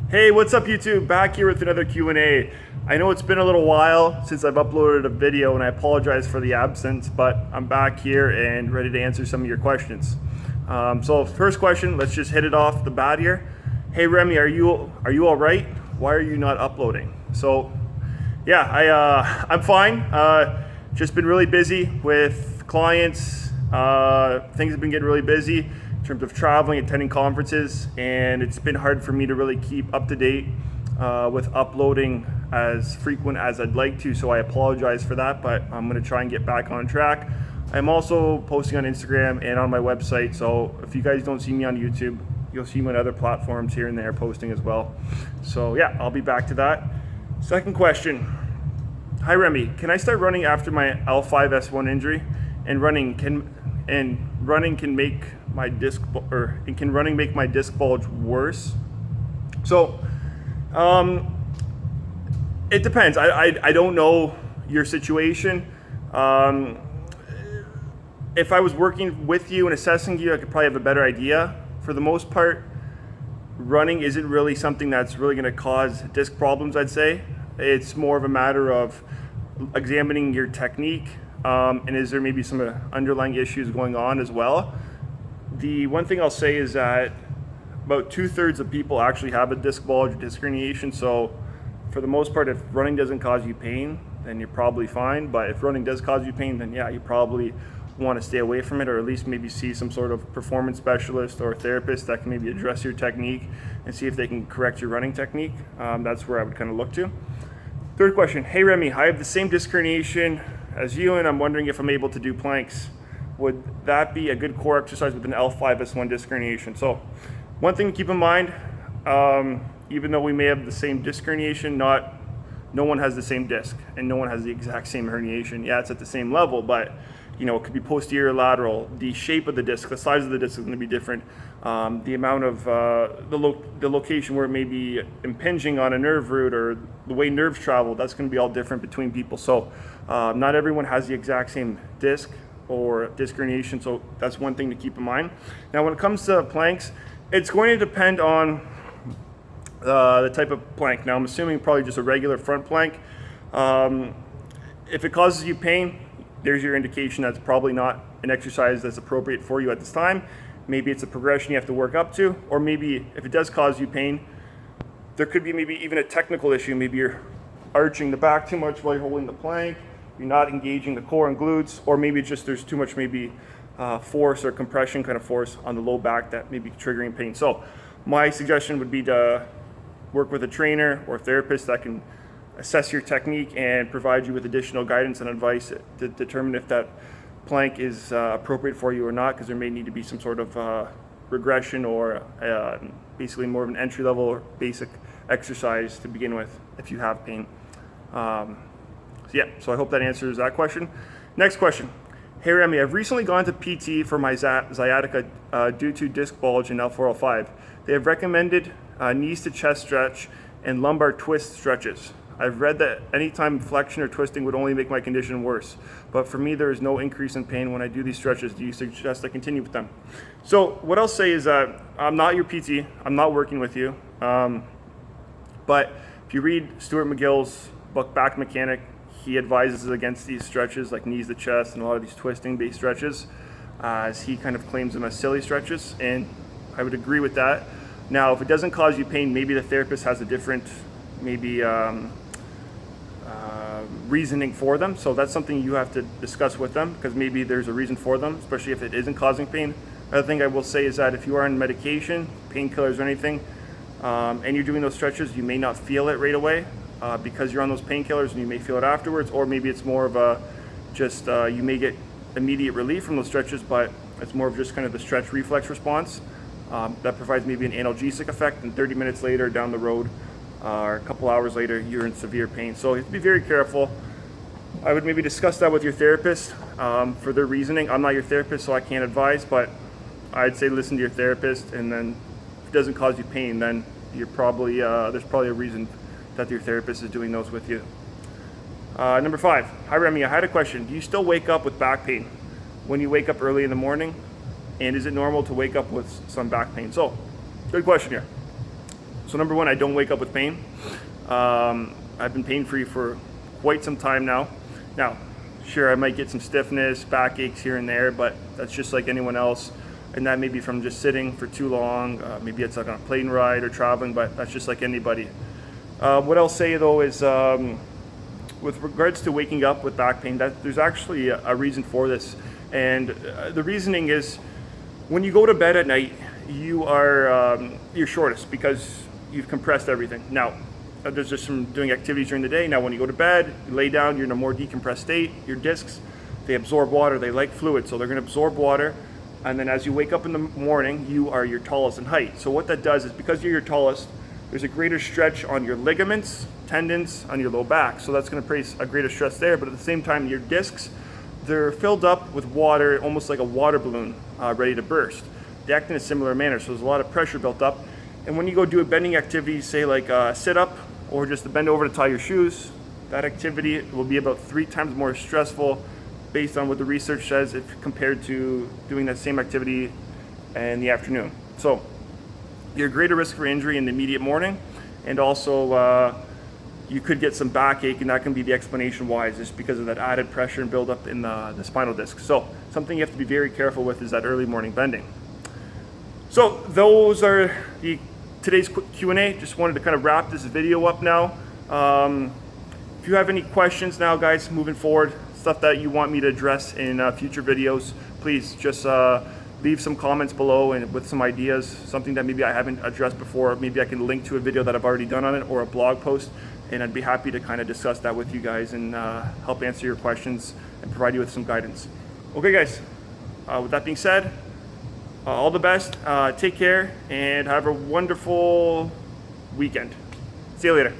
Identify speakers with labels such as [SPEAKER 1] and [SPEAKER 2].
[SPEAKER 1] Hey, what's up YouTube? Back here with another Q&A. I know it's been a little while since I've uploaded a video and I apologize for the absence, but I'm back here and ready to answer some of your questions. So first question, let's just hit it off the bat here. Hey Remi, are you all right? Why are you not uploading? So yeah, I'm fine. Just been really busy with clients. Things have been getting really busy in terms of traveling, attending conferences, and it's been hard for me to really keep up to date with uploading as frequent as I'd like to, so I apologize for that, but I'm going to try and get back on track. I'm also posting on Instagram and on my website, so if you guys don't see me on YouTube, you'll see me on other platforms here and there posting as well. So yeah, I'll be back to that. Second question. Hi Remi, can I start running after my L5-S1 injury? And running can make my disc make my disc bulge worse? So it depends. I don't know your situation. If I was working with you and assessing you, I could probably have a better idea. For the most part, running isn't really something that's really going to cause disc problems, I'd say. It's more of a matter of examining your technique, and is there maybe some underlying issues going on as well. The one thing I'll say is that about 2/3 of people actually have a disc bulge or disc herniation, so for the most part, if running doesn't cause you pain, then you're probably fine. But if running does cause you pain, then yeah, you probably want to stay away from it, or at least maybe see some sort of performance specialist or therapist that can maybe address your technique and see if they can correct your running technique. That's where I would kind of look to. Third question. Hey Remi, I have the same disc herniation as you, and I'm wondering if I'm able to do planks. Would that be a good core exercise with an L5-S1 disc herniation? So one thing to keep in mind, even though we may have the same disc herniation, no one has the same disc and no one has the exact same herniation. Yeah, it's at the same level, but it could be posterior, lateral. The shape of the disc, the size of the disc is going to be different. The amount of the location where it may be impinging on a nerve root, or the way nerves travel, that's going to be all different between people. So not everyone has the exact same disc or disc herniation, so that's one thing to keep in mind. Now when it comes to planks, it's going to depend on the type of plank. Now I'm assuming probably just a regular front plank. If it causes you pain, there's your indication that's probably not an exercise that's appropriate for you at this time. Maybe it's a progression you have to work up to, or maybe if it does cause you pain, there could be maybe even a technical issue. Maybe you're arching the back too much while you're holding the plank, you're not engaging the core and glutes, or maybe it's just there's too much maybe force or compression kind of force on the low back that may be triggering pain. So my suggestion would be to work with a trainer or therapist that can assess your technique and provide you with additional guidance and advice to determine if that plank is appropriate for you or not, because there may need to be some sort of regression or basically more of an entry-level or basic exercise to begin with if you have pain. So I hope that answers that question. Next question. Hey Remi, I've recently gone to PT for my sciatica due to disc bulge in L4, L5. They have recommended knees to chest stretch and lumbar twist stretches. I've read that anytime flexion or twisting would only make my condition worse, but for me there is no increase in pain when I do these stretches. Do you suggest I continue with them? So what I'll say is that I'm not your PT, I'm not working with you, but if you read Stuart McGill's book Back Mechanic, he advises against these stretches like knees to chest and a lot of these twisting based stretches, as he kind of claims them as silly stretches, and I would agree with that. Now if it doesn't cause you pain, maybe the therapist has a different reasoning for them, so that's something you have to discuss with them, because maybe there's a reason for them, especially if it isn't causing pain. Another thing I will say is that if you are on medication, painkillers or anything, and you're doing those stretches, you may not feel it right away because you're on those painkillers, and you may feel it afterwards, or maybe it's more of a you may get immediate relief from those stretches, but it's more of just kind of the stretch reflex response that provides maybe an analgesic effect, and 30 minutes later down the road or a couple hours later, you're in severe pain. So you have to be very careful. I would maybe discuss that with your therapist for their reasoning. I'm not your therapist, so I can't advise, but I'd say listen to your therapist, and then if it doesn't cause you pain, then you're probably there's probably a reason that your therapist is doing those with you. Number 5. Hi Remi, I had a question. Do you still wake up with back pain when you wake up early in the morning? And is it normal to wake up with some back pain? So, good question here. So number one, I don't wake up with pain. I've been pain-free for quite some time now. Now, sure, I might get some stiffness, backaches here and there, but that's just like anyone else. And that may be from just sitting for too long. Maybe it's like on a plane ride or traveling, but that's just like anybody. What I'll say though is, with regards to waking up with back pain, that there's actually a reason for this. And the reasoning is, when you go to bed at night, you're shortest because you've compressed everything. Now, there's just some doing activities during the day. Now, when you go to bed, you lay down, you're in a more decompressed state. Your discs, they absorb water, they like fluid, so they're gonna absorb water. And then as you wake up in the morning, you are your tallest in height. So what that does is, because you're your tallest, there's a greater stretch on your ligaments, tendons, on your low back. So that's gonna place a greater stress there, but at the same time, your discs, they're filled up with water, almost like a water balloon, ready to burst. They act in a similar manner, so there's a lot of pressure built up. And when you go do a bending activity, say like a sit up, or just to bend over to tie your shoes, that activity will be about 3 times more stressful based on what the research says if compared to doing that same activity in the afternoon. So you're at greater risk for injury in the immediate morning, and also you could get some backache, and that can be the explanation why, is just because of that added pressure and buildup in the spinal disc. So something you have to be very careful with is that early morning bending. So those are today's quick Q&A. Just wanted to kind of wrap this video up now. If you have any questions now, guys, moving forward, stuff that you want me to address in future videos, please just leave some comments below and with some ideas, something that maybe I haven't addressed before. Maybe I can link to a video that I've already done on it, or a blog post, and I'd be happy to kind of discuss that with you guys and help answer your questions and provide you with some guidance. Okay, guys, with that being said, all the best, take care, and have a wonderful weekend. See you later.